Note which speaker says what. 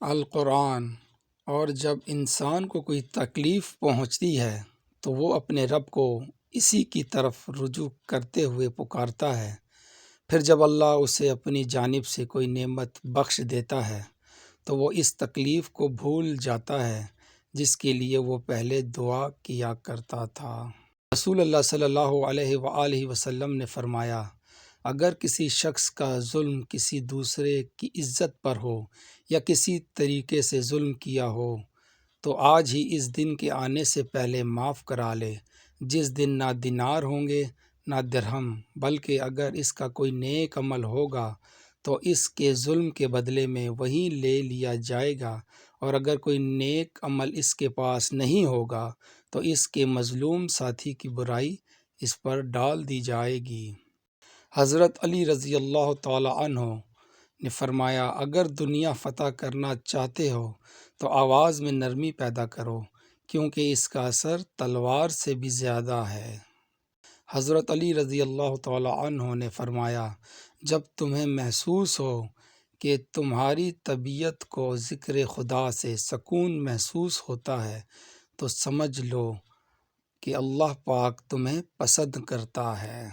Speaker 1: القرآن۔ اور جب انسان کو کوئی تکلیف پہنچتی ہے تو وہ اپنے رب کو اسی کی طرف رجوع کرتے ہوئے پکارتا ہے۔ پھر جب اللہ اسے اپنی جانب سے کوئی نعمت بخش دیتا ہے تو وہ اس تکلیف کو بھول جاتا ہے جس کے لیے وہ پہلے دعا کیا کرتا تھا۔ رسول اللہ صلی اللہ علیہ وآلہ وسلم نے فرمایا، اگر کسی شخص کا ظلم کسی دوسرے کی عزت پر ہو یا کسی طریقے سے ظلم کیا ہو تو آج ہی اس دن کے آنے سے پہلے معاف کرا لے، جس دن نہ دینار ہوں گے نہ درہم، بلکہ اگر اس کا کوئی نیک عمل ہوگا تو اس کے ظلم کے بدلے میں وہی لے لیا جائے گا، اور اگر کوئی نیک عمل اس کے پاس نہیں ہوگا تو اس کے مظلوم ساتھی کی برائی اس پر ڈال دی جائے گی۔ حضرت علی رضی اللہ تعالی عنہ نے فرمایا، اگر دنیا فتح کرنا چاہتے ہو تو آواز میں نرمی پیدا کرو، کیونکہ اس کا اثر تلوار سے بھی زیادہ ہے۔ حضرت علی رضی اللہ تعالی عنہ نے فرمایا، جب تمہیں محسوس ہو کہ تمہاری طبیعت کو ذکر خدا سے سکون محسوس ہوتا ہے تو سمجھ لو کہ اللہ پاک تمہیں پسند کرتا ہے۔